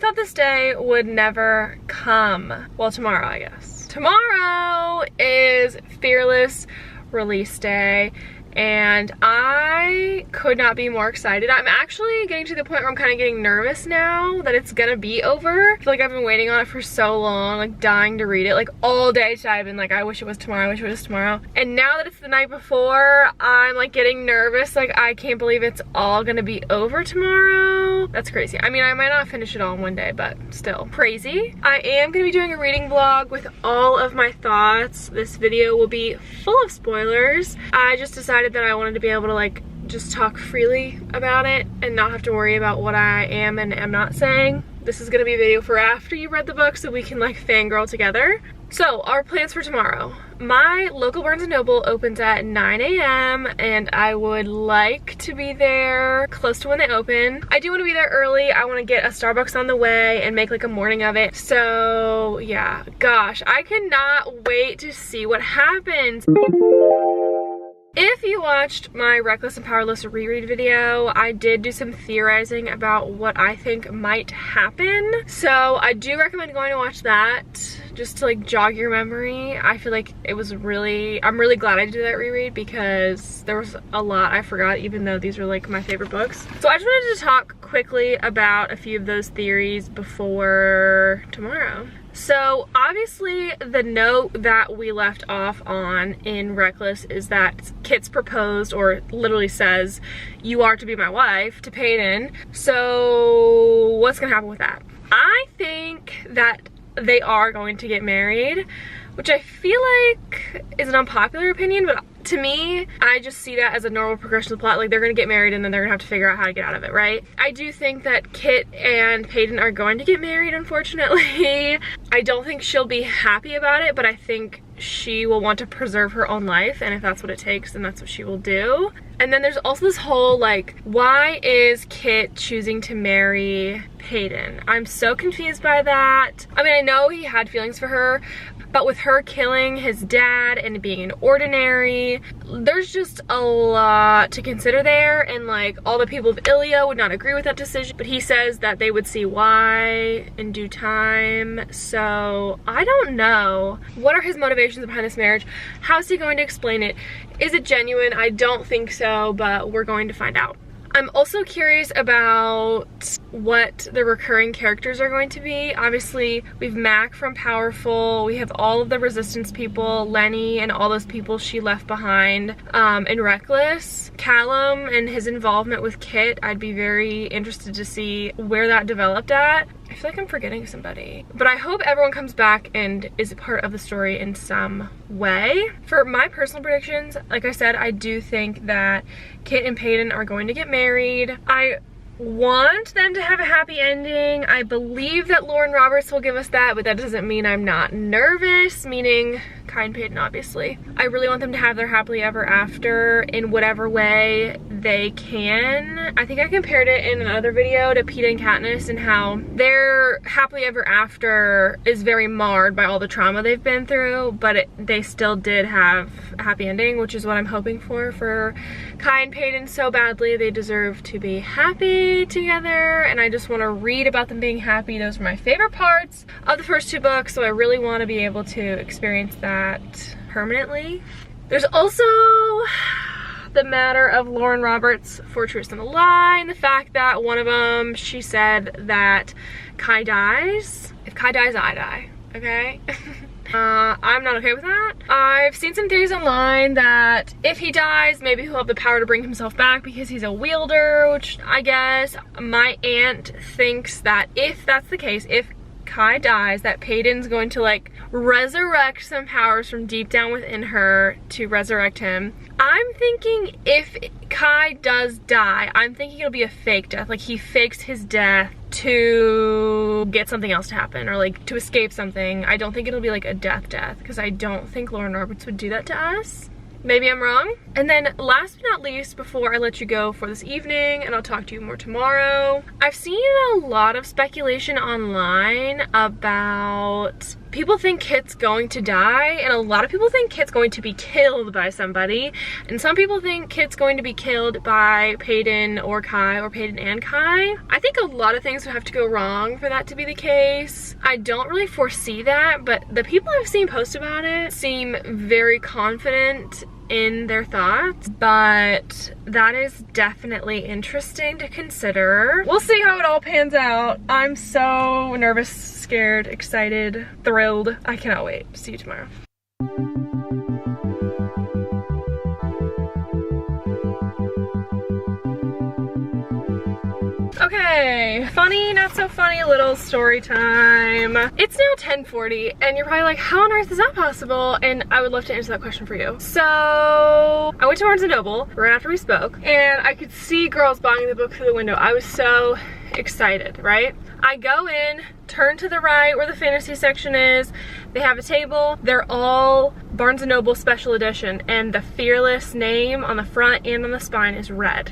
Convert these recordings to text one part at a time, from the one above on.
thought this day would never come. Well, tomorrow, I guess. Tomorrow is Fearless release day, and I could not be more excited. I'm actually getting to the point where I'm kind of getting nervous now that it's gonna be over. I feel like I've been waiting on it for so long, like dying to read it. Like all day today I've been like, I wish it was tomorrow, I wish it was tomorrow. And now that it's the night before, I'm like getting nervous. Like I can't believe it's all gonna be over tomorrow. That's crazy. I mean, I might not finish it all in one day, but still crazy. I am gonna be doing a reading vlog with all of my thoughts. This video will be full of spoilers. I just decided that I wanted to be able to like just talk freely about it and not have to worry about what I am and am not saying. This is gonna be a video for after you read the book so we can like fangirl together. So our plans for tomorrow. My local Barnes & Noble opens at 9 a.m. and I would like to be there close to when they open. I do want to be there early. I want to get a Starbucks on the way and make like a morning of it. So yeah, gosh, I cannot wait to see what happens. If you watched my Reckless and Powerless reread video, I did do some theorizing about what I think might happen. So I do recommend going to watch that just to like jog your memory. I feel like it was really, I'm really glad I did that reread because there was a lot I forgot, even though these were like my favorite books. So I just wanted to talk quickly about a few of those theories before tomorrow. So obviously the note that we left off on in Reckless is that Kit's proposed, or literally says, "You are to be my wife," to Peyton. So what's gonna happen with that? I think that they are going to get married, which I feel like is an unpopular opinion, but to me, I just see that as a normal progression of the plot. Like they're gonna get married and then they're gonna have to figure out how to get out of it, right? I do think that Kit and Peyton are going to get married, unfortunately. I don't think she'll be happy about it, but I think she will want to preserve her own life, and if that's what it takes, then that's what she will do. And then there's also this whole like, why is Kit choosing to marry Peyton? I'm so confused by that. I mean, I know he had feelings for her, but with her killing his dad and being an ordinary, there's just a lot to consider there, and like all the people of Ilia would not agree with that decision, but he says that they would see why in due time. So I don't know. What are his motivations behind this marriage? How's he going to explain it? Is it genuine? I don't think so, but we're going to find out. I'm also curious about what the recurring characters are going to be. Obviously, we've Mac from Powerful, we have all of the Resistance people, Lenny and all those people she left behind in Reckless. Callum and his involvement with Kit, I'd be very interested to see where that developed at. I feel like I'm forgetting somebody, but I hope everyone comes back and is a part of the story in some way. For my personal predictions, like I said, I do think that Kit and Peyton are going to get married. I want them to have a happy ending. I believe that Lauren Roberts will give us that, but that doesn't mean I'm not nervous, meaning Kai and Peyton, obviously. I really want them to have their happily ever after in whatever way they can. I think I compared it in another video to Peeta and Katniss and how their happily ever after is very marred by all the trauma they've been through, but they still did have a happy ending, which is what I'm hoping for Kai and Peyton so badly. They deserve to be happy together, and I just want to read about them being happy. Those were my favorite parts of the first two books, so I really want to be able to experience that permanently. There's also the matter of Lauren Roberts for Truth and a Lie, and the fact that one of them, she said that Kai dies. If Kai dies, I die, okay? I'm not okay with that. I've seen some theories online that if he dies, maybe he'll have the power to bring himself back because he's a wielder, which I guess my aunt thinks that if that's the case, if Kai dies, that Peyton's going to like resurrect some powers from deep down within her to resurrect him. I'm thinking if Kai does die, I'm thinking it'll be a fake death. Like he fakes his death to get something else to happen, or like to escape something. I don't think it'll be like a death because I don't think Lauren Roberts would do that to us. Maybe I'm wrong. And then last but not least, before I let you go for this evening, and I'll talk to you more tomorrow, I've seen a lot of speculation online about people think Kit's going to die, and a lot of people think Kit's going to be killed by somebody, and some people think Kit's going to be killed by Paedon or Kai, or Paedon and Kai. I think a lot of things would have to go wrong for that to be the case. I don't really foresee that, but the people I've seen post about it seem very confident in their thoughts, but that is definitely interesting to consider. We'll see how it all pans out. I'm so nervous, scared, excited, thrilled. I cannot wait. See you tomorrow. Okay, funny, not so funny, little story time. It's now 10:40 and you're probably like, how on earth is that possible? And I would love to answer that question for you. So I went to Barnes & Noble right after we spoke, and I could see girls buying the book through the window. I was so excited, right? I go in, turn to the right where the fantasy section is. They have a table. They're all Barnes & Noble special edition, and the Fearless name on the front and on the spine is red,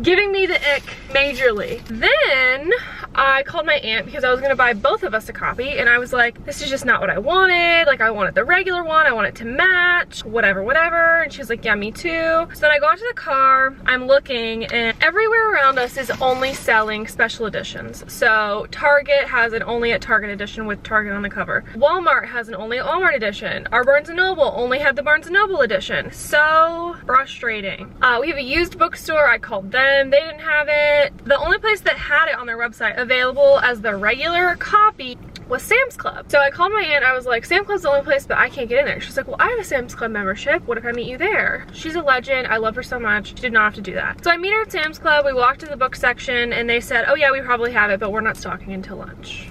giving me the ick majorly. Then I called my aunt because I was gonna buy both of us a copy, and I was like, this is just not what I wanted. Like, I wanted the regular one, I want it to match, whatever, whatever. And she was like, yeah, me too. So then I go out to the car, I'm looking, and everywhere around us is only selling special editions. So Target has an only at Target edition with Target on the cover. Walmart has an only at Walmart edition. Our Barnes & Noble only had the Barnes & Noble edition. So frustrating. We have a used bookstore, I called them, they didn't have it. The only place that had it on their website available as the regular copy was Sam's Club. So I called my aunt, I was like, Sam's Club's the only place, but I can't get in there. She's like, well, I have a Sam's Club membership. What if I meet you there? She's a legend. I love her so much. She did not have to do that. So I meet her at Sam's Club. We walked to the book section and they said, oh yeah, we probably have it, but we're not stocking until lunch.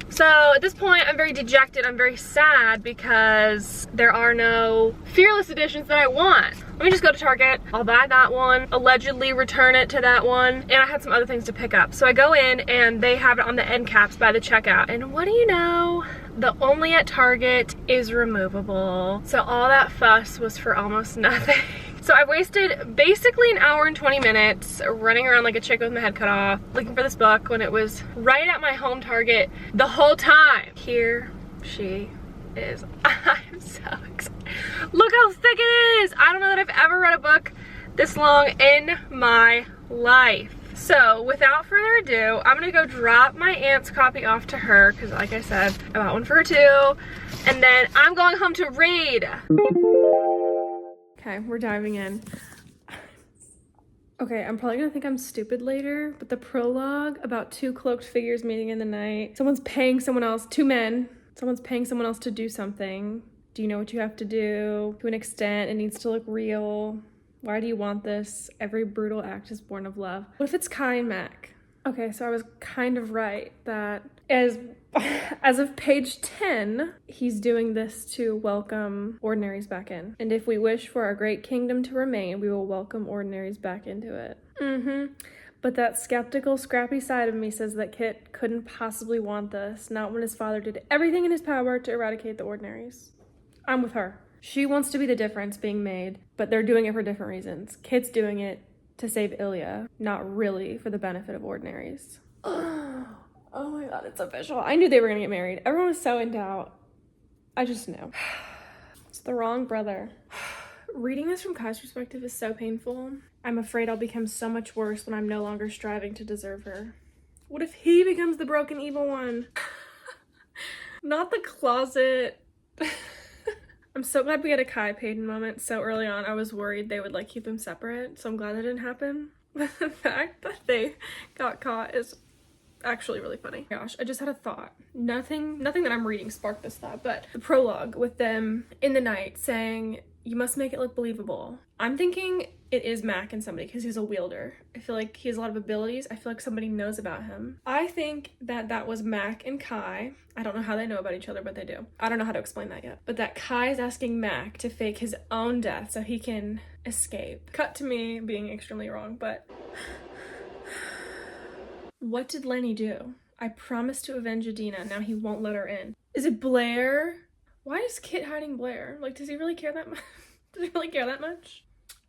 So at this point, I'm very dejected. I'm very sad because there are no Fearless editions that I want. Let me just go to Target. I'll buy that one, allegedly return it to that one, and I had some other things to pick up. So I go in and they have it on the end caps by the checkout. And what do you know? The only at Target is removable. So all that fuss was for almost nothing. So I wasted basically an hour and 20 minutes running around like a chick with my head cut off, looking for this book when it was right at my home Target the whole time. Here she is. I'm so excited. Look how thick it is. I don't know that I've ever read a book this long in my life. So without further ado, I'm gonna go drop my aunt's copy off to her because like I said, I bought one for her too. And then I'm going home to read. Okay, we're diving in. Okay, I'm probably gonna think I'm stupid later, but the prologue about two cloaked figures meeting in the night. Someone's paying someone else, two men. Someone's paying someone else to do something. Do you know what you have to do? To an extent, it needs to look real. Why do you want this? Every brutal act is born of love. What if it's Kai and Mac? Okay, so I was kind of right that as of page 10, he's doing this to welcome ordinaries back in. And if we wish for our great kingdom to remain, we will welcome ordinaries back into it. But that skeptical, scrappy side of me says that Kit couldn't possibly want this, not when his father did everything in his power to eradicate the ordinaries. I'm with her. She wants to be the difference being made, but they're doing it for different reasons. Kit's doing it to save Ilya, not really for the benefit of ordinaries. Oh my god, it's official. I knew they were gonna get married. Everyone was so in doubt. I just knew. It's the wrong brother. Reading this from Kai's perspective is so painful. I'm afraid I'll become so much worse when I'm no longer striving to deserve her. What if he becomes the broken evil one? Not the closet. I'm so glad we had a Kai Paedon moment so early on. I was worried they would like keep them separate, so I'm glad that didn't happen. But the fact that they got caught is actually really funny. Gosh, I just had a thought. Nothing that I'm reading sparked this thought, but the prologue with them in the night saying, you must make it look believable. I'm thinking it is Mac and somebody because he's a wielder. I feel like he has a lot of abilities. I feel like somebody knows about him. I think that was Mac and Kai. I don't know how they know about each other, but they do. I don't know how to explain that yet. But that Kai is asking Mac to fake his own death so he can escape. Cut to me being extremely wrong, but what did Lenny do? I promised to avenge Adina. Now he won't let her in. Is it Blair? Why is Kit hiding Blair? Like, does he really care that much? Does he really care that much?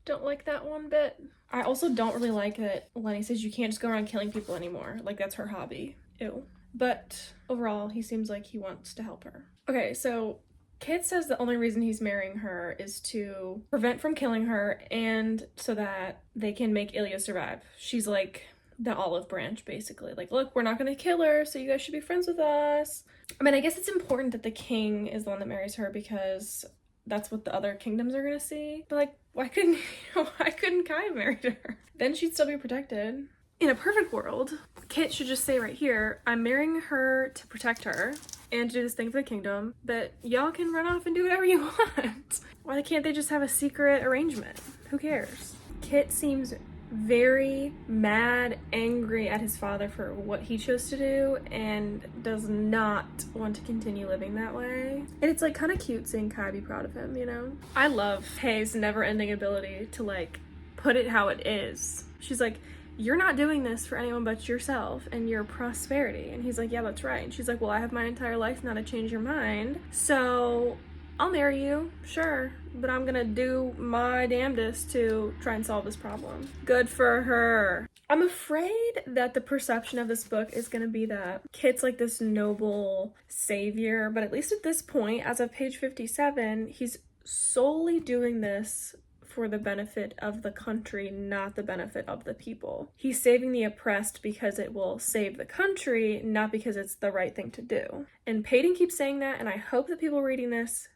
Don't like that one bit. I also don't really like that Lenny says you can't just go around killing people anymore. Like, that's her hobby. Ew. but overall, he seems like he wants to help her. Okay, so Kit says the only reason he's marrying her is to prevent from killing her and so that they can make Ilya survive. She's like the olive branch, basically. Like, look, we're not gonna kill her, so you guys should be friends with us. I mean, I guess it's important that the king is the one that marries her because that's what the other kingdoms are gonna see. But like, why couldn't Kai have married her? Then she'd still be protected. In a perfect world, Kit should just say right here, I'm marrying her to protect her and to do this thing for the kingdom, but y'all can run off and do whatever you want. Why can't they just have a secret arrangement? Who cares? Kit seems very mad, angry at his father for what he chose to do and does not want to continue living that way. And it's like kind of cute seeing Kai be proud of him, you know? I love Hayes' never-ending ability to like put it how it is. She's like, you're not doing this for anyone but yourself and your prosperity. And he's like, yeah, that's right. And she's like, well, I have my entire life now to change your mind. So I'll marry you, sure, but I'm gonna do my damnedest to try and solve this problem. Good for her. I'm afraid that the perception of this book is gonna be that Kit's like this noble savior, but at least at this point, as of page 57, he's solely doing this for the benefit of the country, not the benefit of the people. He's saving the oppressed because it will save the country, not because it's the right thing to do. And Peyton keeps saying that, and I hope that people reading this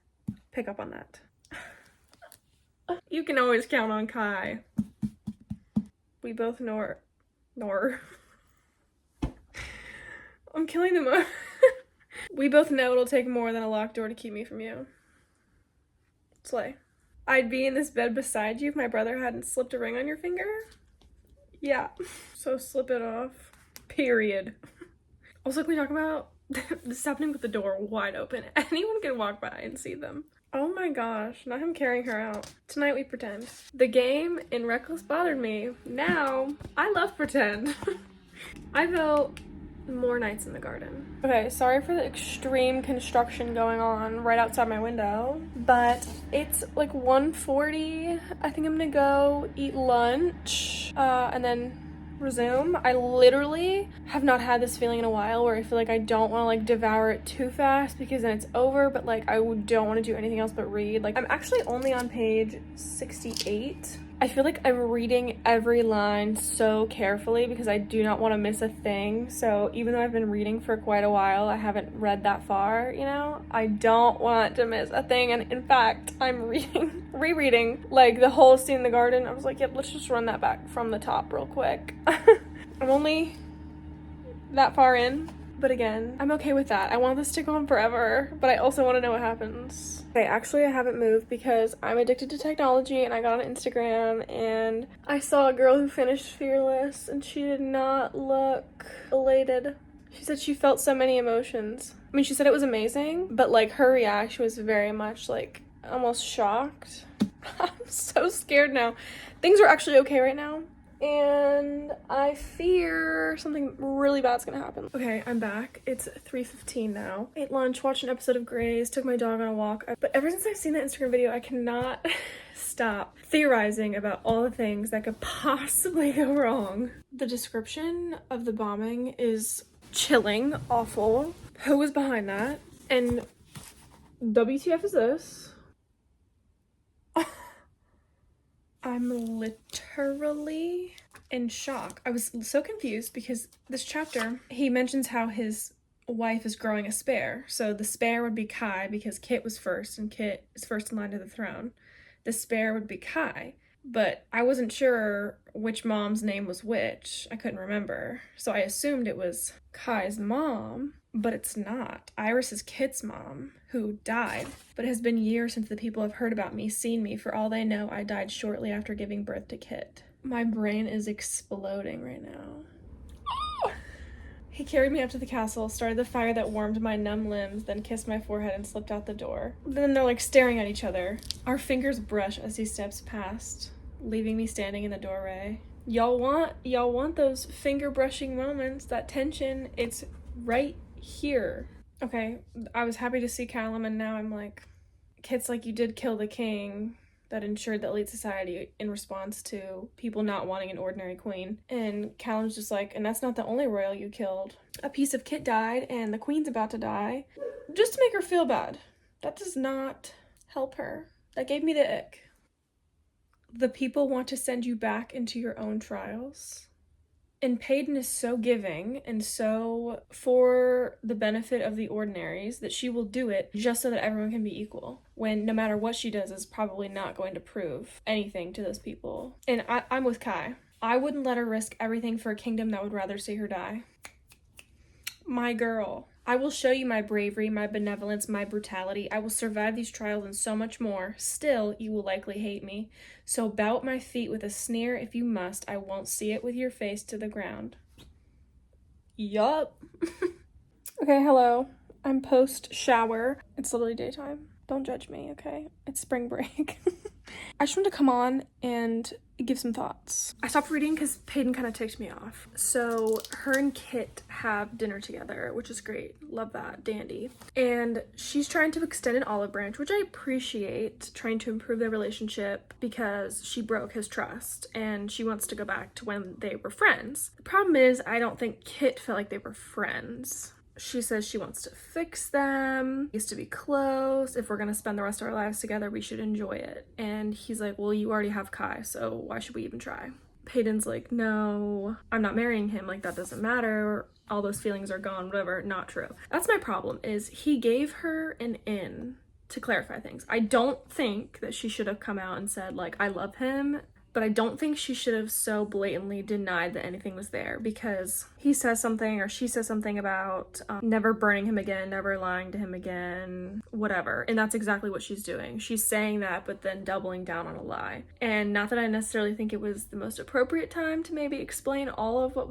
pick up on that. You can always count on Kai. We both know I'm killing them. We both know it'll take more than a locked door to keep me from you. Slay. I'd be in this bed beside you if my brother hadn't slipped a ring on your finger? Yeah. So slip it off. Period. Also, can we talk about this is happening with the door wide open? Anyone can walk by and see them. Oh my gosh, not him carrying her out. Tonight we pretend. The game in Reckless bothered me. Now, I love pretend. I vote more nights in the garden. Okay, sorry for the extreme construction going on right outside my window, but it's like 1:40. I think I'm gonna go eat lunch, and then resume. I literally have not had this feeling in a while where I feel like I don't want to like devour it too fast because then it's over, but like I don't want to do anything else but read. Like I'm actually only on page 68. I feel like I'm reading every line so carefully because I do not want to miss a thing. So even though I've been reading for quite a while, I haven't read that far, you know? I don't want to miss a thing. And in fact, I'm rereading like the whole scene in the garden. I was like, yep, let's just run that back from the top real quick. I'm only that far in. But again, I'm okay with that. I want this to go on forever, but I also want to know what happens. Okay, actually I haven't moved because I'm addicted to technology and I got on Instagram and I saw a girl who finished Fearless and she did not look elated. She said she felt so many emotions. I mean, she said it was amazing, but like her reaction was very much like almost shocked. I'm so scared now. Things are actually okay right now. And I fear something really bad's gonna happen. Okay, I'm back. It's 3:15 now. Ate lunch, watched an episode of Grey's, took my dog on a walk. But ever since I've seen that Instagram video, I cannot stop theorizing about all the things that could possibly go wrong. The description of the bombing is chilling, awful. Who was behind that? And WTF is this? I'm literally in shock. I was so confused because this chapter, he mentions how his wife is growing a spare. So the spare would be Kai because Kit was first and Kit is first in line to the throne. The spare would be Kai, but I wasn't sure which mom's name was which. I couldn't remember. So I assumed it was Kai's mom, but it's not. Iris is Kit's mom, who died, but it has been years since the people have heard about me, seen me. For all they know, I died shortly after giving birth to Kit. My brain is exploding right now. He carried me up to the castle, started the fire that warmed my numb limbs, then kissed my forehead and slipped out the door. Then they're like staring at each other. Our fingers brush as he steps past, leaving me standing in the doorway. Y'all want those finger brushing moments, that tension, it's right here. Okay, I was happy to see Callum and now I'm like, Kit's like, you did kill the king. that ensured the elite society in response to people not wanting an ordinary queen. And Callum's just like, and that's not the only royal you killed. A piece of Kit died, and the queen's about to die. Just to make her feel bad. That does not help her. That gave me the ick. The people want to send you back into your own trials. And Paedon is so giving and so for the benefit of the ordinaries that she will do it just so that everyone can be equal, when no matter what she does is probably not going to prove anything to those people. And I'm with Kai. I wouldn't let her risk everything for a kingdom that would rather see her die. My girl. I will show you my bravery, my benevolence, my brutality. I will survive these trials and so much more. Still, you will likely hate me. So bow at my feet with a sneer if you must. I won't see it with your face to the ground. Yup. Okay, hello. I'm post-shower. It's literally daytime. Don't judge me, okay? It's spring break. I just wanted to come on and give some thoughts. I stopped reading because Paedon kind of ticked me off. So her and Kit have dinner together, which is great. Love that. Dandy. And she's trying to extend an olive branch, which I appreciate, trying to improve their relationship because she broke his trust and she wants to go back to when they were friends. The problem is I don't think Kit felt like they were friends. She says she wants to fix them, used to be close. If we're gonna spend the rest of our lives together, we should enjoy it. And he's like, well, you already have Kai, so why should we even try? Paedon's like, no, I'm not marrying him. Like, that doesn't matter. All those feelings are gone, whatever. Not true. That's my problem, is he gave her an in to clarify things. I don't think that she should have come out and said, like, I love him. But I don't think she should have so blatantly denied that anything was there, because he says something or she says something about never burning him again, never lying to him again, whatever. And that's exactly what she's doing. She's saying that, but then doubling down on a lie. And not that I necessarily think it was the most appropriate time to maybe explain all of what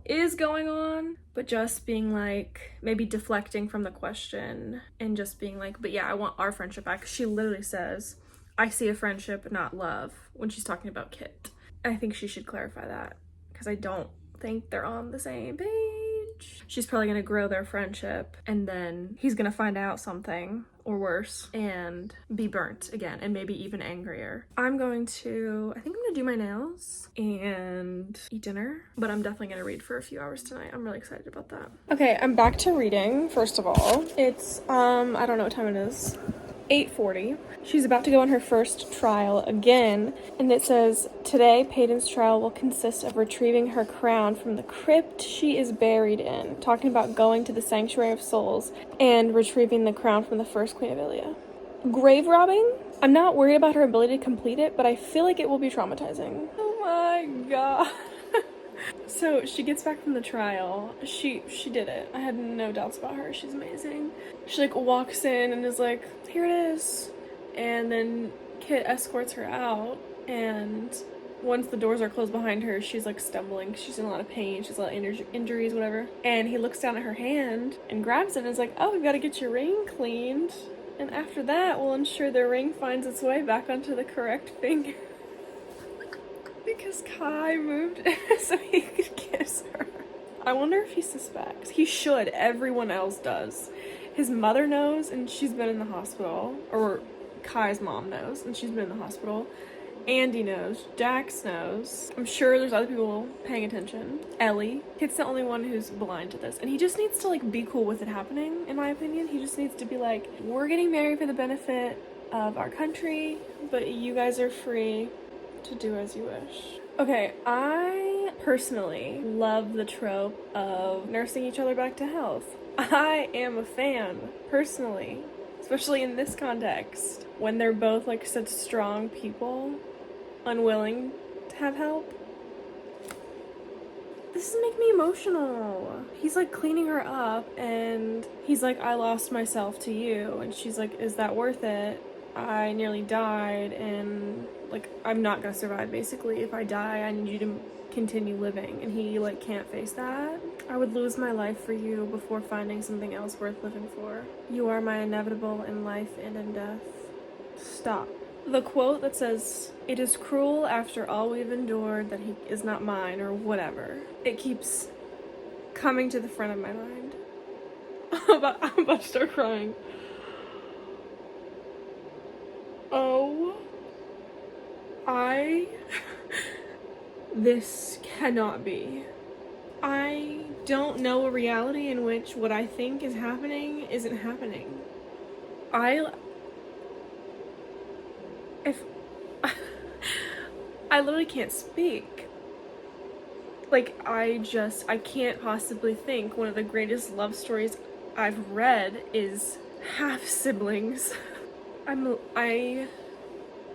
is going on, but just being like, maybe deflecting from the question and just being like, but yeah, I want our friendship back. She literally says, I see a friendship, not love, when she's talking about Kit. I think she should clarify that, because I don't think they're on the same page. She's probably gonna grow their friendship, and then he's gonna find out something, or worse, and be burnt again, and maybe even angrier. I think I'm gonna do my nails and eat dinner, but I'm definitely gonna read for a few hours tonight. I'm really excited about that. Okay, I'm back to reading, first of all. It's, I don't know what time it is. 8:40. She's about to go on her first trial again, and it says, today Paedon's trial will consist of retrieving her crown from the crypt she is buried in, talking about going to the Sanctuary of Souls and retrieving the crown from the first Queen of Ilia. Grave robbing? I'm not worried about her ability to complete it, but I feel like it will be traumatizing. Oh my god. So she gets back from the trial. She did it. I had no doubts about her. She's amazing. She like walks in and is like, here it is. And then Kit escorts her out, and once the doors are closed behind her, she's like stumbling. She's in a lot of pain. She's a lot of injuries, whatever. And he looks down at her hand and grabs it and is like, oh, we've got to get your ring cleaned. And after that, we'll ensure the ring finds its way back onto the correct finger. Because Kai moved so he could kiss her. I wonder if he suspects. He should. Everyone else does. His mother knows, and she's been in the hospital. Or Kai's mom knows, and she's been in the hospital. Andy knows. Jax knows. I'm sure there's other people paying attention. Ellie. Kit's the only one who's blind to this. And he just needs to, like, be cool with it happening, in my opinion. He just needs to be like, we're getting married for the benefit of our country, but you guys are free to do as you wish. Okay, I personally love the trope of nursing each other back to health. I am a fan, personally, especially in this context, when they're both like such strong people, unwilling to have help. This is making me emotional. He's like cleaning her up and he's like, I lost myself to you. And she's like, is that worth it? I nearly died and like I'm not gonna survive basically. If I die, I need you to continue living. And he like can't face that. I would lose my life for you before finding something else worth living for. You are my inevitable in life and in death. Stop. The quote that says, it is cruel after all we've endured that he is not mine, or whatever. It keeps coming to the front of my mind. I'm about to start crying. Oh This cannot be. I don't know a reality in which what I think is happening isn't happening. If I literally can't speak. Like, I can't possibly think one of the greatest love stories I've read is half siblings.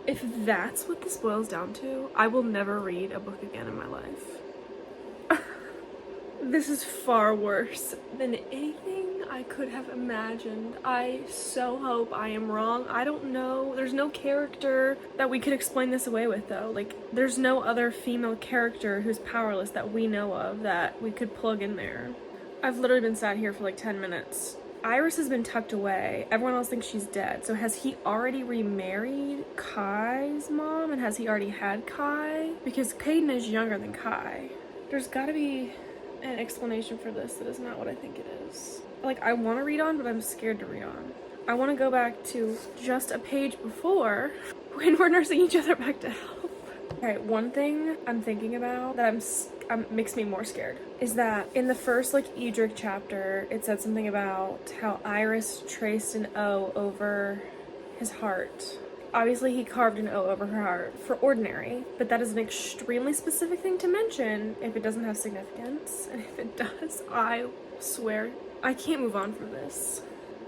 If that's what this boils down to, I will never read a book again in my life. This is far worse than anything I could have imagined. I so hope I am wrong. I don't know. There's no character that we could explain this away with, though. Like, there's no other female character who's powerless that we know of that we could plug in there. I've literally been sat here for like 10 minutes. Iris has been tucked away. Everyone else thinks she's dead. So has he already remarried Kai's mom? And has he already had Kai? Because Paedon is younger than Kai. There's gotta be an explanation for this that is not what I think it is. Like, I want to read on, but I'm scared to read on. I want to go back to just a page before when we're nursing each other back to health. Alright, one thing I'm thinking about that makes me more scared is that in the first, like, Edric chapter, it said something about how Iris traced an O over his heart. Obviously, he carved an O over her heart for ordinary, but that is an extremely specific thing to mention if it doesn't have significance. And if it does, I swear, I can't move on from this.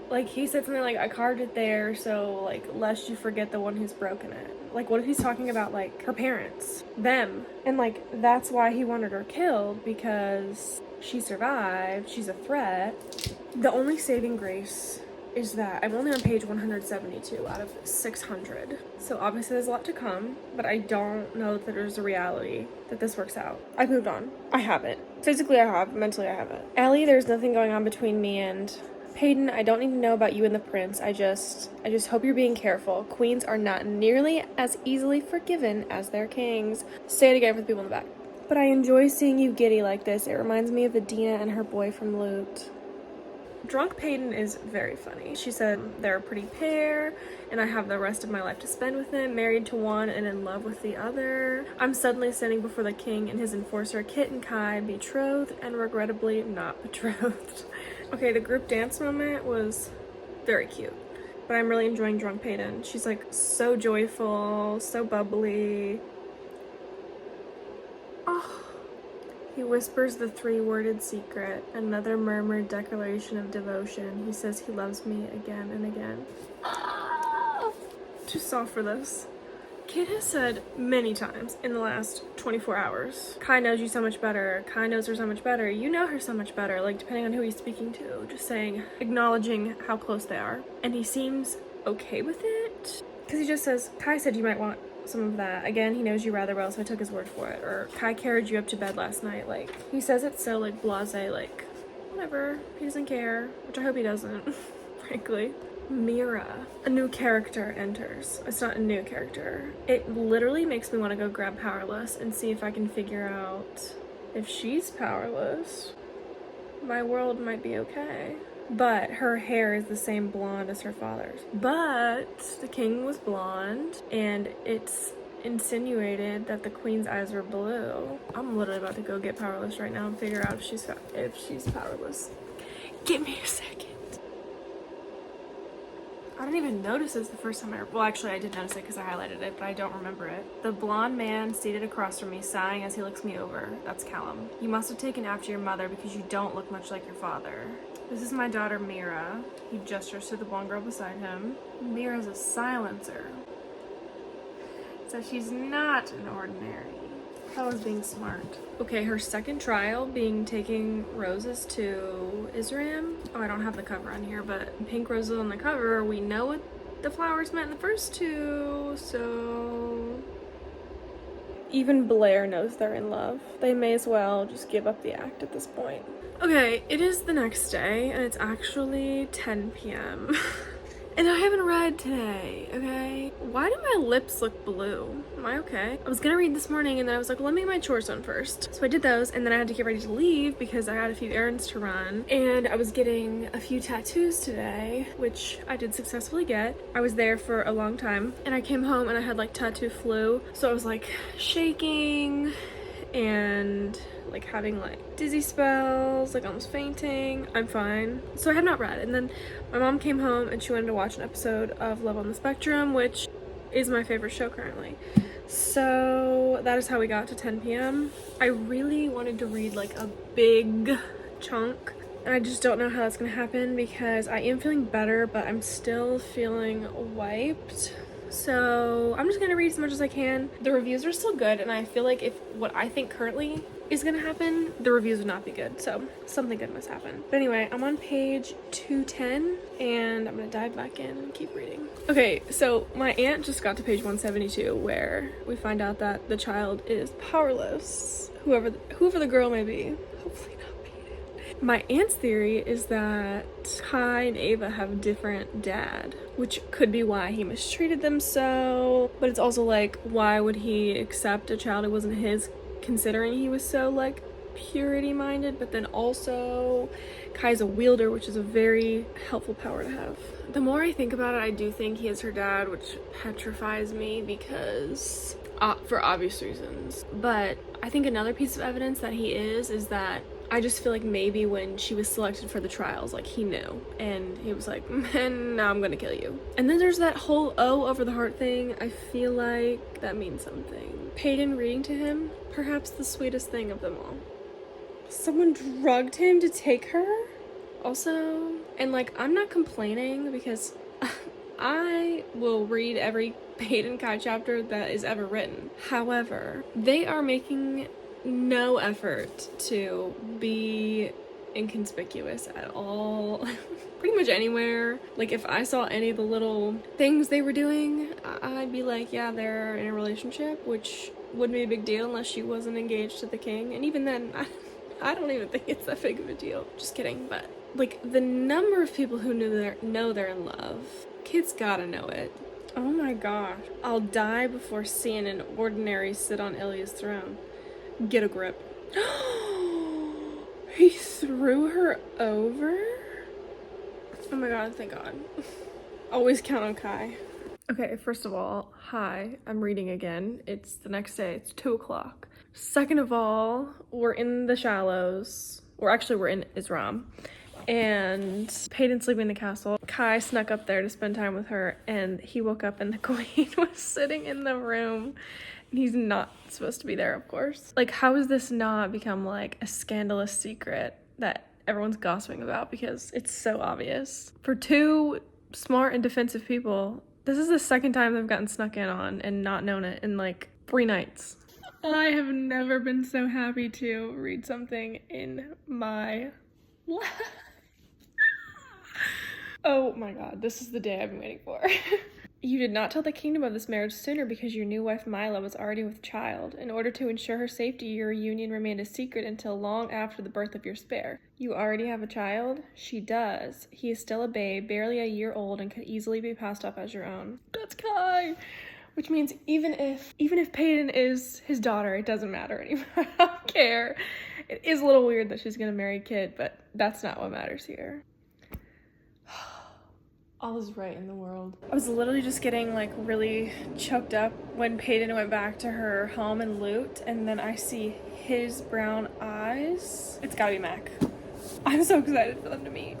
Like, he said something like, I carved it there so, like, lest you forget the one who's broken it. Like, what if he's talking about, like, her parents? Them. And, like, that's why he wanted her killed, because she survived, she's a threat. The only saving grace is that I'm only on page 172 out of 600. So obviously there's a lot to come, but I don't know that there's a reality that this works out. I've moved on. I haven't. Physically I have, mentally I haven't. Ellie, there's nothing going on between me and Paedon. I don't need to know about you and the prince. I just hope you're being careful. Queens are not nearly as easily forgiven as their kings. Say it again for the people in the back. But I enjoy seeing you giddy like this. It reminds me of Adina and her boy from Loot. Drunk Paedon is very funny. She said they're a pretty pair, and I have the rest of my life to spend with them, married to one and in love with the other. I'm suddenly standing before the king and his enforcer, Kit and Kai, betrothed and regrettably not betrothed. Okay, the group dance moment was very cute, but I'm really enjoying Drunk Paedon. She's like so joyful, so bubbly. Oh. He whispers the three-worded secret, another murmured declaration of devotion. He says he loves me again and again. Too soft for this. Kit has said many times in the last 24 hours, Kai knows you so much better, Kai knows her so much better, you know her so much better, like depending on who he's speaking to, just saying, acknowledging how close they are. And he seems okay with it, because he just says, Kai said you might want some of that. Again, he knows you rather well, so I took his word for it. Or Kai carried you up to bed last night. Like, he says it so, like, blasé, like, whatever. He doesn't care, which I hope he doesn't, frankly. Mira, a new character enters. It's not a new character. It literally makes me want to go grab Powerless and see if I can figure out if she's powerless. My world might be okay. But her hair is the same blonde as her father's. But the king was blonde, and it's insinuated that the queen's eyes were blue. I'm literally about to go get Powerless right now and figure out if she's powerless. Give me a second. I didn't even notice this the first time well, actually I did notice it because I highlighted it, but I don't remember it. The blonde man seated across from me, sighing as he looks me over. That's Callum. You must have taken after your mother because you don't look much like your father. This is my daughter, Mira. He gestures to the blonde girl beside him. Mira's a silencer. So she's not an ordinary. That was being smart. Okay, her second trial being taking roses to Isram. Oh, I don't have the cover on here, but pink roses on the cover. We know what the flowers meant in the first two, so... Even Blair knows they're in love. They may as well just give up the act at this point. Okay, it is the next day, and it's actually 10 p.m. And I haven't read today, okay? Why do my lips look blue? Am I okay? I was gonna read this morning and then I was like, well, let me get my chores done first. So I did those and then I had to get ready to leave because I had a few errands to run. And I was getting a few tattoos today, which I did successfully get. I was there for a long time and I came home and I had like tattoo flu. So I was like shaking and like having like dizzy spells, like almost fainting. I'm fine. So I have not read. And then my mom came home and she wanted to watch an episode of Love on the Spectrum, which is my favorite show currently. So that is how we got to 10 p.m. I really wanted to read like a big chunk and I just don't know how that's gonna happen because I am feeling better, but I'm still feeling wiped. So I'm just gonna read as much as I can. The reviews are still good and I feel like if what I think currently is gonna happen, the reviews would not be good. So something good must happen. But anyway, I'm on page 210 and I'm gonna dive back in and keep reading. Okay, so my aunt just got to page 172 where we find out that the child is powerless, whoever the girl may be. Hopefully not. My aunt's theory is that Kai and Ava have a different dad, which could be why he mistreated them so, but it's also like, why would he accept a child who wasn't his, considering he was so like purity minded? But then also Kai's a wielder, which is a very helpful power to have. The more I think about it, I do think he is her dad, which petrifies me because for obvious reasons. But I think another piece of evidence that he is that I just feel like maybe when she was selected for the trials, like he knew and he was like, man, now I'm gonna kill you. And then there's that whole O over the heart thing. I feel like that means something. Paedon reading to him, perhaps the sweetest thing of them all. Someone drugged him to take her? Also, and like, I'm not complaining because I will read every Paedon Kai chapter that is ever written. However, they are making no effort to be inconspicuous at all. Pretty much anywhere. Like if I saw any of the little things they were doing, I'd be like, yeah, they're in a relationship, which wouldn't be a big deal unless she wasn't engaged to the king. And even then, I don't even think it's that big of a deal. Just kidding. But like the number of people who know they're in love, kids gotta know it. Oh my gosh. I'll die before seeing an ordinary sit on Ilya's throne. Get a grip. He threw her over? Oh my god, thank god. Always count on Kai. Okay, first of all, hi, I'm reading again. It's the next day, it's 2 o'clock. Second of all, we're in the Shallows. We're in Isram. And Paedon's sleeping in the castle. Kai snuck up there to spend time with her and he woke up and the queen was sitting in the room. And he's not supposed to be there, of course. Like, how has this not become like a scandalous secret that everyone's gossiping about? Because it's so obvious. For two smart and defensive people, this is the second time they've gotten snuck in on and not known it in like 3 nights. I have never been so happy to read something in my life. Oh my god, this is the day I've been waiting for. You did not tell the kingdom of this marriage sooner because your new wife Mila was already with child. In order to ensure her safety, your union remained a secret until long after the birth of your spare. You already have a child? She does. He is still a babe, barely a year old, and could easily be passed off as your own. That's Kai! Which means even if Paedon is his daughter, it doesn't matter anymore. I don't care. It is a little weird that she's gonna marry a kid, but that's not what matters here. All is right in the world. I was literally just getting like really choked up when Paedon went back to her home and loot, and then I see his brown eyes. It's gotta be Mac. I'm so excited for them to meet.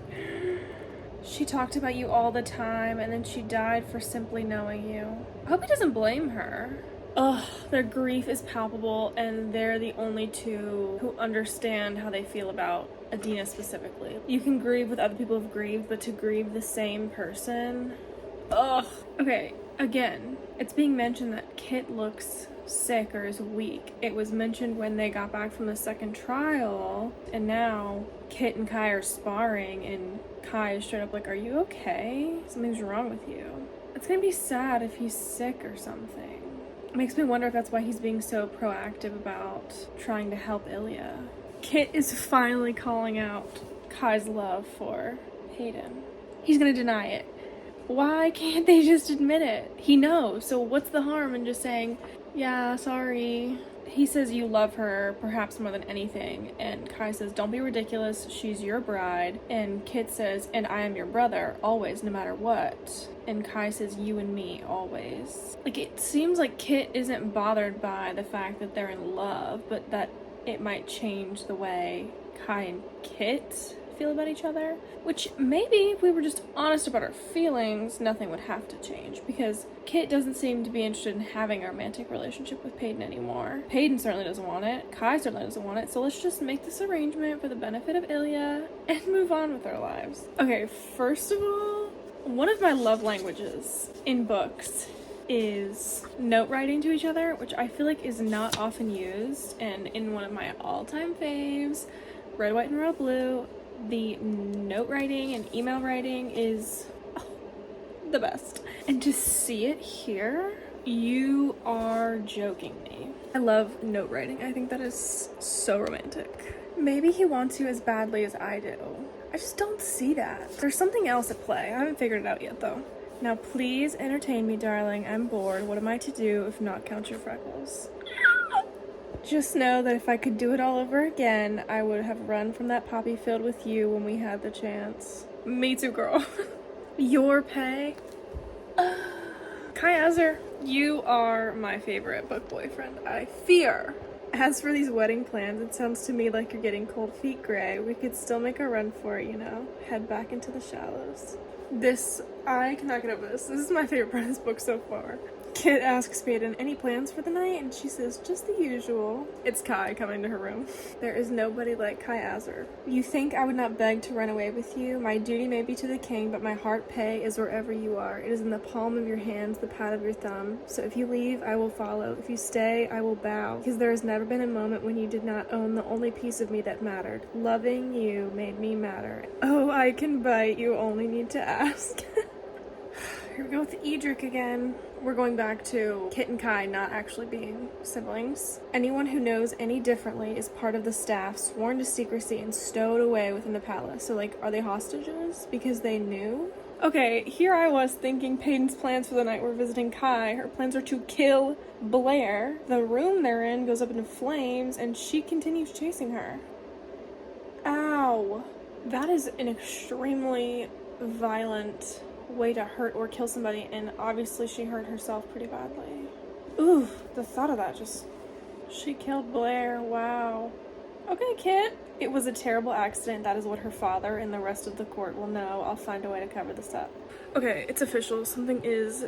She talked about you all the time, and then she died for simply knowing you. I hope he doesn't blame her. Ugh, their grief is palpable, and they're the only two who understand how they feel about Adina specifically. You can grieve with other people who've grieved, but to grieve the same person? Ugh. Okay, again, it's being mentioned that Kit looks sick or is weak. It was mentioned when they got back from the second trial, and now Kit and Kai are sparring, and Kai is straight up like, are you okay? Something's wrong with you. It's gonna be sad if he's sick or something. It makes me wonder if that's why he's being so proactive about trying to help Ilya. Kit is finally calling out Kai's love for Paedon. He's gonna deny it. Why can't they just admit it? He knows, so what's the harm in just saying, yeah, sorry. He says you love her, perhaps more than anything, and Kai says, don't be ridiculous, she's your bride, and Kit says, and I am your brother, always, no matter what. And Kai says, you and me, always. Like, it seems like Kit isn't bothered by the fact that they're in love, but that it might change the way Kai and Kit feel about each other, which maybe if we were just honest about our feelings, nothing would have to change, because Kit doesn't seem to be interested in having a romantic relationship with Paedon anymore. Paedon certainly doesn't want it. Kai certainly doesn't want it, so let's just make this arrangement for the benefit of Ilya and move on with our lives. Okay, first of all, one of my love languages in books is note writing to each other, which I feel like is not often used, and in one of my all-time faves, Red, White, and Royal Blue, the note writing and email writing is the best. And to see it here, you are joking me. I love note writing. I think that is so romantic. Maybe he wants you as badly as I do. I just don't see that. There's something else at play. I haven't figured it out yet though. Now please entertain me, darling. I'm bored. What am I to do if not count your freckles? Just know that if I could do it all over again, I would have run from that poppy field with you when we had the chance. Me too, girl. Your pay? Kai Azar, you are my favorite book boyfriend, I fear. As for these wedding plans, it sounds to me like you're getting cold feet gray. We could still make a run for it, you know? Head back into the shallows. I cannot get over this. This is my favorite part of this book so far. Kit asks Paedon, any plans for the night? And she says, just the usual. It's Kai coming to her room. There is nobody like Kai Azar. You think I would not beg to run away with you? My duty may be to the king, but my heart pay is wherever you are. It is in the palm of your hands, the pat of your thumb. So if you leave, I will follow. If you stay, I will bow. Because there has never been a moment when you did not own the only piece of me that mattered. Loving you made me matter. Oh, I can bite. You only need to ask. Here we go with Edric again. We're going back to Kit and Kai not actually being siblings. Anyone who knows any differently is part of the staff, sworn to secrecy and stowed away within the palace. So, like, are they hostages because they knew? Okay, here I was thinking Paedon's plans for the night were visiting Kai. Her plans are to kill Blair. The room they're in goes up into flames, and she continues chasing her. Ow. That is an extremely violent way to hurt or kill somebody, and obviously she hurt herself pretty badly. Ooh, the thought of that just... She killed Blair, wow. Okay, Kit. It was a terrible accident. That is what her father and the rest of the court will know. I'll find a way to cover this up. Okay, it's official. Something is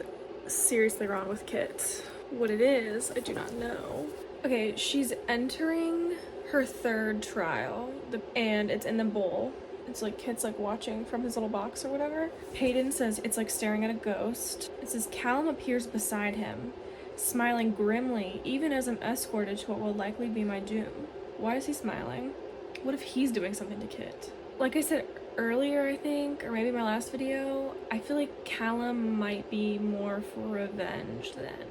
seriously wrong with Kit. What it is, I do not know. Okay, she's entering her third trial, and it's in the bowl. It's like Kit's like watching from his little box or whatever. Paedon says it's like staring at a ghost. It says Callum appears beside him, smiling grimly, even as I'm escorted to what will likely be my doom. Why is he smiling? What if he's doing something to Kit? Like I said earlier, I think, or maybe my last video, I feel like Callum might be more for revenge than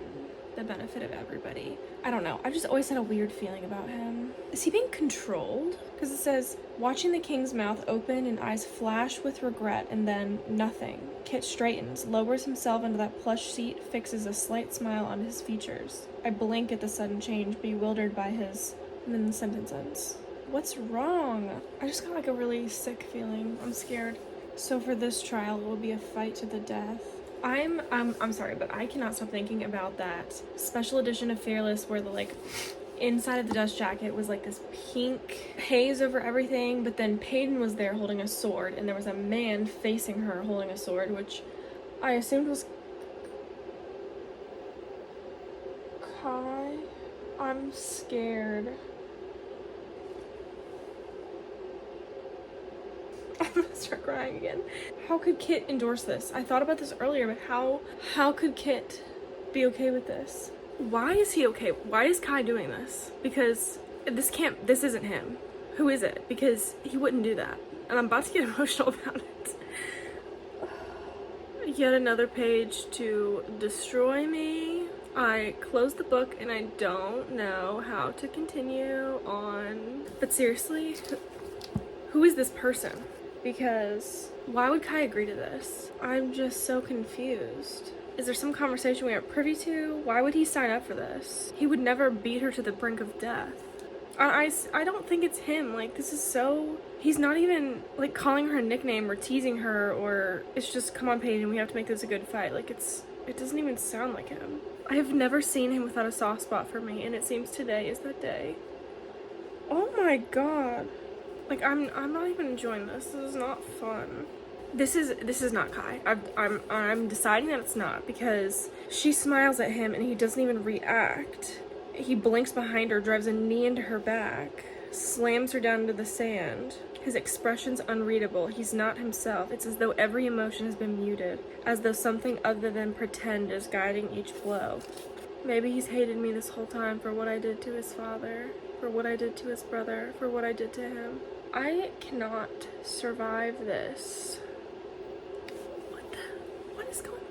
the benefit of everybody. I don't know. I've just always had a weird feeling about him. Is he being controlled? Because it says, watching the king's mouth open and eyes flash with regret, and then nothing. Kit straightens, lowers himself into that plush seat, fixes a slight smile on his features. I blink at the sudden change, bewildered by his... And then the sentence ends. What's wrong? I just got like a really sick feeling. I'm scared. So for this trial, it will be a fight to the death. I'm sorry, but I cannot stop thinking about that special edition of Fearless where the like inside of the dust jacket was like this pink haze over everything, but then Paedon was there holding a sword and there was a man facing her holding a sword, which I assumed was Kai. I'm scared. I'm gonna start crying again. How could Kit endorse this? I thought about this earlier, but how could Kit be okay with this? Why is he okay? Why is Kai doing this? Because this isn't him. Who is it? Because he wouldn't do that. And I'm about to get emotional about it. Yet another page to destroy me. I closed the book and I don't know how to continue on. But seriously, who is this person? because why would Kai agree to this? I'm just so confused. Is there some conversation we aren't privy to? Why would he sign up for this? He would never beat her to the brink of death. I don't think it's him. Like, this is so... He's not even, like, calling her a nickname or teasing her, or it's just, come on, Paige, and we have to make this a good fight. Like, it doesn't even sound like him. I have never seen him without a soft spot for me, and it seems today is that day. Oh my god. Like, I'm not even enjoying this. This is not fun. This is not Kai. I'm deciding that it's not, because she smiles at him and he doesn't even react. He blinks behind her, drives a knee into her back, slams her down into the sand. His expression's unreadable. He's not himself. It's as though every emotion has been muted, as though something other than pretend is guiding each blow. Maybe he's hated me this whole time for what I did to his father, for what I did to his brother, for what I did to him. I cannot survive this. What is going on?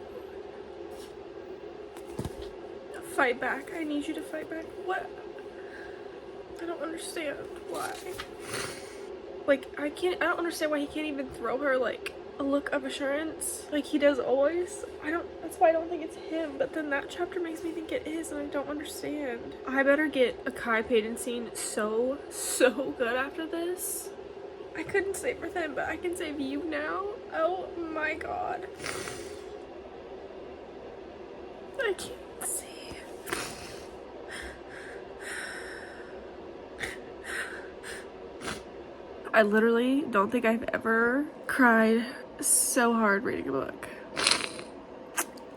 Fight back. I need you to fight back. What? I don't understand why. Like, I don't understand why he can't even throw her, like, a look of assurance like he does always. That's why I don't think it's him, but then that chapter makes me think it is, and I don't understand. I better get a Kai Payton scene so good after this. I couldn't save her then, but I can save you now. Oh my god. I can't see. I literally don't think I've ever cried so hard reading a book.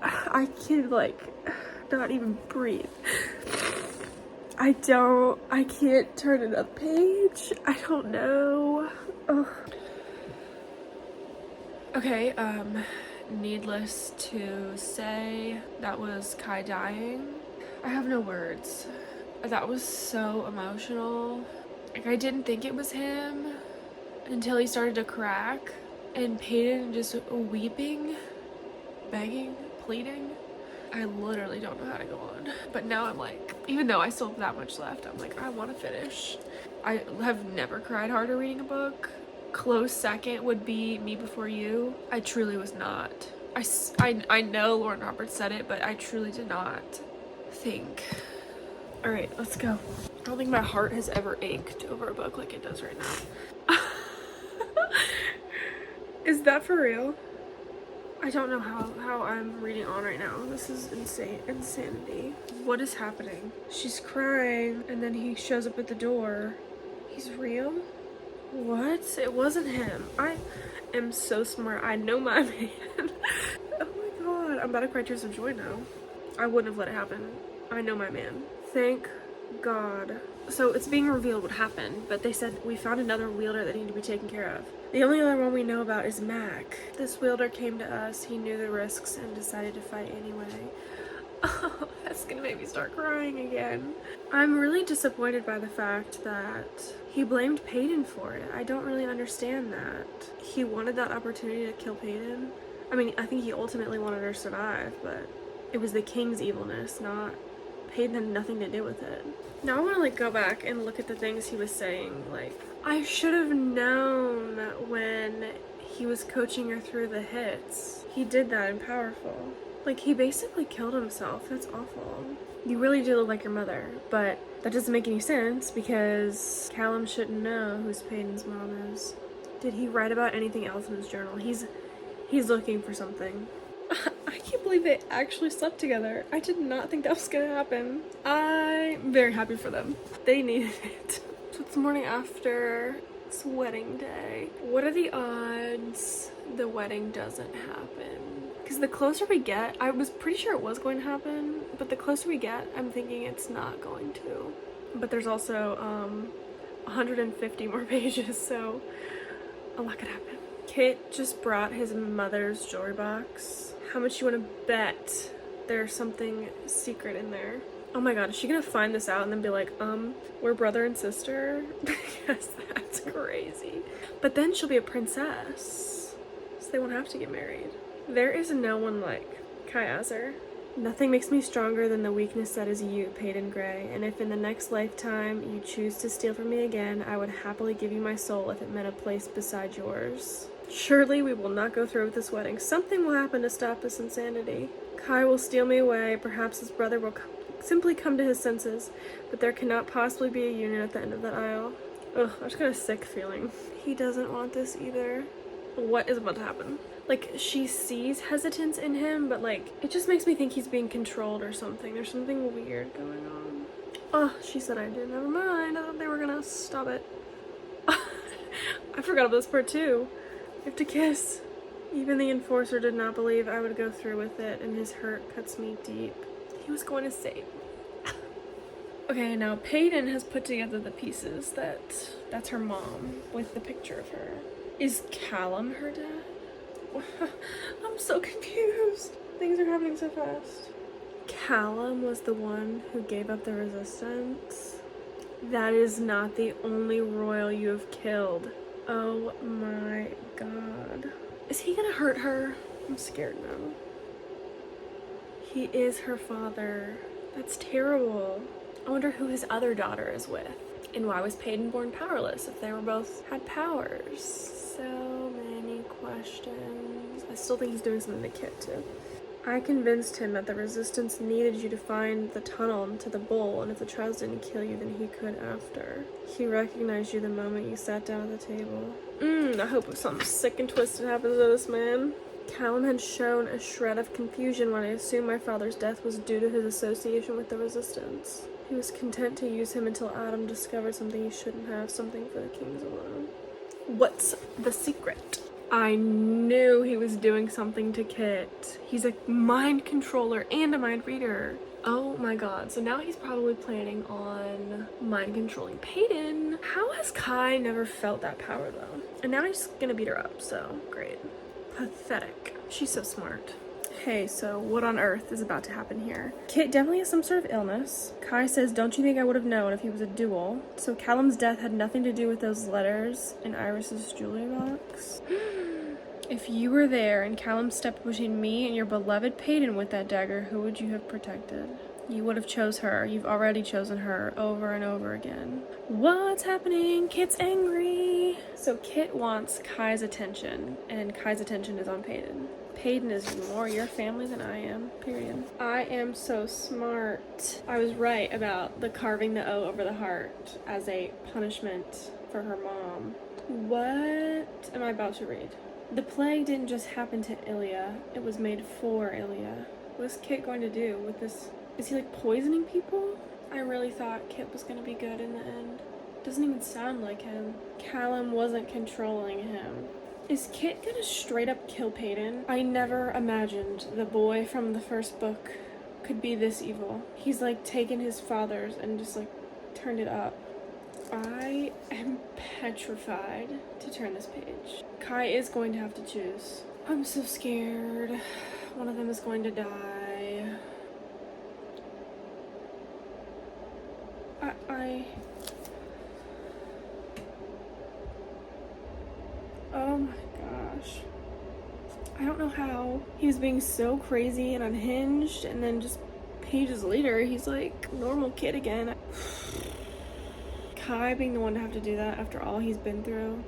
I can, like, not even breathe. I can't turn another page. I don't know. Ugh. Okay, needless to say, that was Kai dying. I have no words. That was so emotional. Like, I didn't think it was him until he started to crack, and Payton just weeping, begging, pleading. I literally don't know how to go on. But now I'm like, even though I still have that much left, I'm like, I want to finish. I have never cried harder reading a book. Close second would be Me Before You. I truly was not. I know Lauren Roberts said it, but I truly did not think. All right, let's go. I don't think my heart has ever ached over a book like it does right now. Is that for real? I don't know how I'm reading on right now. This is insanity. What is happening? She's crying, and then he shows up at the door. He's real? What? It wasn't him. I am so smart. I know my man. Oh my god. I'm about to cry tears of joy now. I wouldn't have let it happen. I know my man. Thank god. So it's being revealed what happened, but they said we found another wielder that needed to be taken care of. The only other one we know about is Mac. This wielder came to us, he knew the risks and decided to fight anyway. Oh, that's gonna make me start crying again. I'm really disappointed by the fact that he blamed Payton for it. I don't really understand that. He wanted that opportunity to kill Payton. I mean, I think he ultimately wanted her to survive, but it was the king's evilness, not... Payton had nothing to do with it. Now I want to, like, go back and look at the things he was saying. Like, I should have known when he was coaching her through the hits. He did that in Powerful. Like, he basically killed himself. That's awful. You really do look like your mother, but that doesn't make any sense because Callum shouldn't know who Payton's mom is. Did he write about anything else in his journal? He's looking for something. I can't believe they actually slept together. I did not think that was gonna happen. I'm very happy for them. They needed it. So it's the morning after. It's wedding day. What are the odds the wedding doesn't happen? Because the closer we get, I was pretty sure it was going to happen, but the closer we get, I'm thinking it's not going to. But there's also 150 more pages, so a lot could happen. Kit just brought his mother's jewelry box. How much you want to bet there's something secret in there? Oh my god, is she gonna find this out and then be like, we're brother and sister? Because that's crazy. But then she'll be a princess, so they won't have to get married. There is no one like Kai Azar. Nothing makes me stronger than the weakness that is you, Peyton Gray, and if in the next lifetime you choose to steal from me again, I would happily give you my soul if it meant a place beside yours. Surely we will not go through with this wedding. Something will happen to stop this insanity. Kai will steal me away. Perhaps his brother will simply come to his senses, but there cannot possibly be a union at the end of that aisle. Ugh, I just got a sick feeling. He doesn't want this either. What is about to happen? Like, she sees hesitance in him, but like, it just makes me think he's being controlled or something. There's something weird going on. Oh, she said I did. Never mind. I thought they were gonna stop it. I forgot about this part too. We have to kiss. Even the enforcer did not believe I would go through with it, and his hurt cuts me deep. He was going to save me. Okay, now Peyton has put together the pieces that's her mom with the picture of her. Is Callum her dad? I'm so confused. Things are happening so fast. Callum was the one who gave up the resistance. That is not the only royal you have killed. Oh my god. Is he gonna hurt her? I'm scared now. He is her father. That's terrible. I wonder who his other daughter is with. And why was Peyton born powerless if they were both had powers? So many questions. I still think he's doing something to Kit too. I convinced him that the resistance needed you to find the tunnel to the bull, and if the trials didn't kill you, then he could after. He recognized you the moment you sat down at the table. I hope something sick and twisted happens to this man. Callum had shown a shred of confusion when I assumed my father's death was due to his association with the resistance. He was content to use him until Adam discovered something he shouldn't have, something for the kings alone. What's the secret? I knew he was doing something to Kit. He's a mind controller and a mind reader. Oh my god, so now he's probably planning on mind controlling Peyton. How has Kai never felt that power though? And now he's gonna beat her up, so great. Pathetic. She's so smart. Hey, so what on earth is about to happen here? Kit definitely has some sort of illness. Kai says, don't you think I would have known if he was a duel? So Callum's death had nothing to do with those letters in Iris's jewelry box? If you were there and Callum stepped between me and your beloved Peyton with that dagger, who would you have protected? You would have chose her. You've already chosen her over and over again. What's happening? Kit's angry. So Kit wants Kai's attention, and Kai's attention is on Peyton. Peyton is more your family than I am, period. I am so smart. I was right about the carving the O over the heart as a punishment for her mom. What am I about to read? The plague didn't just happen to Ilya, it was made for Ilya. What's Kit going to do with this? Is he like poisoning people? I really thought Kit was gonna be good in the end. Doesn't even sound like him. Callum wasn't controlling him. Is Kit gonna straight up kill Peyton? I never imagined the boy from the first book could be this evil. He's like taken his father's and just like turned it up. I am petrified to turn this page. Kai is going to have to choose. I'm so scared. One of them is going to die. Oh my gosh. I don't know how. He was being so crazy and unhinged, and then just pages later, he's like normal kid again. Kai being the one to have to do that after all he's been through.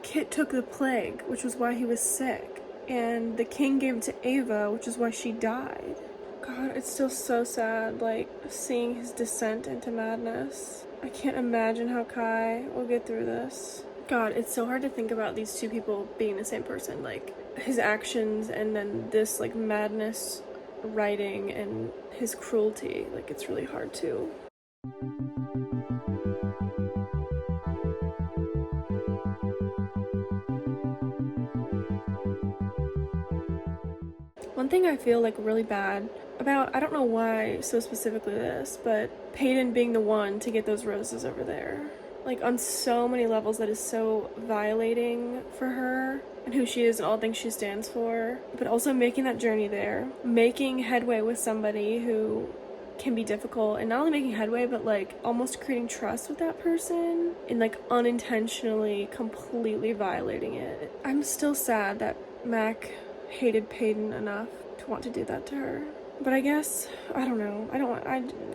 Kit took the plague, which was why he was sick, and the king gave it to Ava, which is why she died. God, it's still so sad, like, seeing his descent into madness. I can't imagine how Kai will get through this. God, it's so hard to think about these two people being the same person, like, his actions and then this, like, madness writing and his cruelty. Like, it's really hard to. One thing I feel like really bad about, I don't know why so specifically this, but Peyton being the one to get those roses over there. Like, on so many levels that is so violating for her and who she is and all things she stands for. But also making that journey there, making headway with somebody who can be difficult, and not only making headway, but like almost creating trust with that person and like unintentionally completely violating it. I'm still sad that Mac hated Peyton enough to want to do that to her. But I guess, I don't know.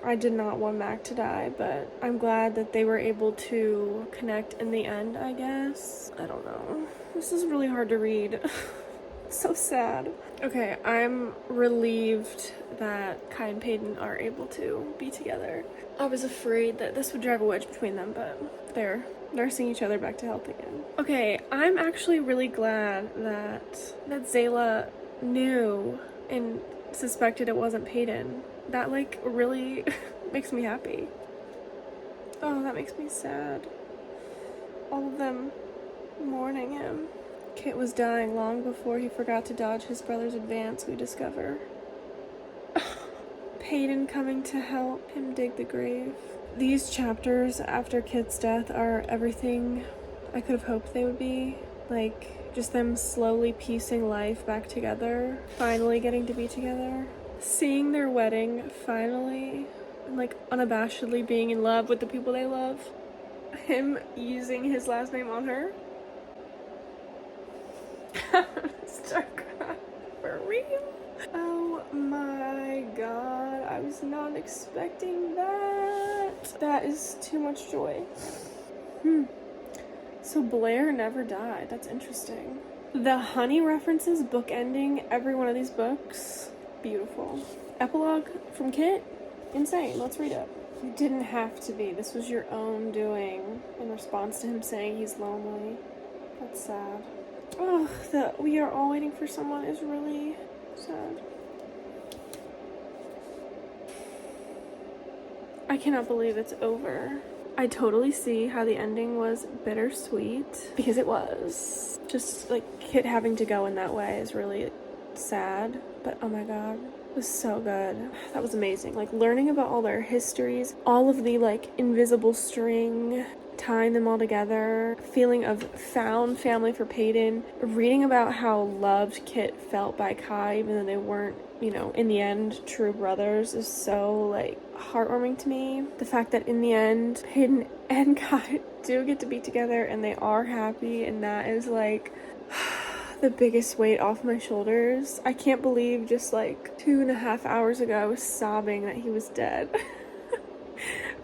I did not want Mac to die, but I'm glad that they were able to connect in the end, I guess. I don't know. This is really hard to read. So sad. Okay, I'm relieved that Kai and Peyton are able to be together. I was afraid that this would drive a wedge between them, but they're nursing each other back to health again. Okay, I'm actually really glad that Zayla knew and suspected it wasn't Peyton. That like really makes me happy. Oh, that makes me sad. All of them mourning him. Kit was dying long before he forgot to dodge his brother's advance, we discover. Peyton coming to help him dig the grave. These chapters after Kit's death are everything I could have hoped they would be. Like, just them slowly piecing life back together, finally getting to be together. Seeing their wedding, finally, and like unabashedly being in love with the people they love. Him using his last name on her. Start crying for real. Oh my god, I was not expecting that. That is too much joy. So Blair never died. That's interesting. The honey references bookending every one of these books. Beautiful. Epilogue from Kit? Insane. Let's read it. You didn't have to be. This was your own doing in response to him saying he's lonely. That's sad. Oh, the we are all waiting for someone is really sad. I cannot believe it's over. I totally see how the ending was bittersweet, because it was. Just like Kit having to go in that way is really sad, but oh my god, it was so good. That was amazing. Like learning about all their histories, all of the like invisible string, tying them all together, feeling of found family for Peyton, reading about how loved Kit felt by Kai even though they weren't, you know, in the end true brothers is so like heartwarming to me. The fact that in the end Peyton and Kai do get to be together and they are happy, and that is like the biggest weight off my shoulders. I can't believe just like 2.5 hours ago I was sobbing that he was dead.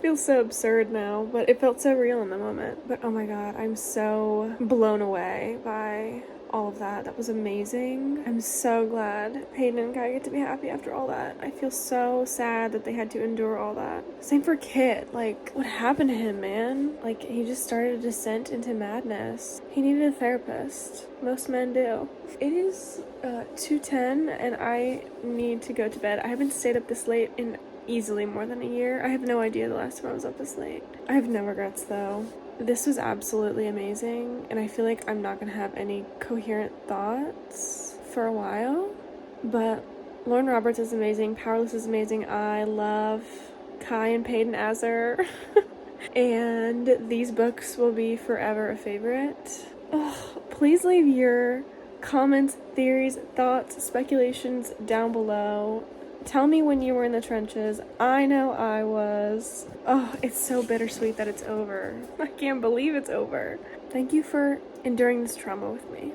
Feels so absurd now, but it felt so real in the moment. But oh my god, I'm so blown away by all of that. That was amazing. I'm so glad Peyton and Kai get to be happy after all that. I feel so sad that they had to endure all that. Same for Kit. Like, what happened to him, man? Like, he just started a descent into madness. He needed a therapist. Most men do. It is 2:10 and I need to go to bed. I haven't stayed up this late in easily more than a year. I have no idea the last time I was up this late. I have no regrets though. This was absolutely amazing, and I feel like I'm not gonna have any coherent thoughts for a while, but Lauren Roberts is amazing, Powerless is amazing, I love Kai and Peyton Azar, and these books will be forever a favorite. Oh, please leave your comments, theories, thoughts, speculations down below. Tell me when you were in the trenches. I know I was. Oh, it's so bittersweet that it's over. I can't believe it's over. Thank you for enduring this trauma with me.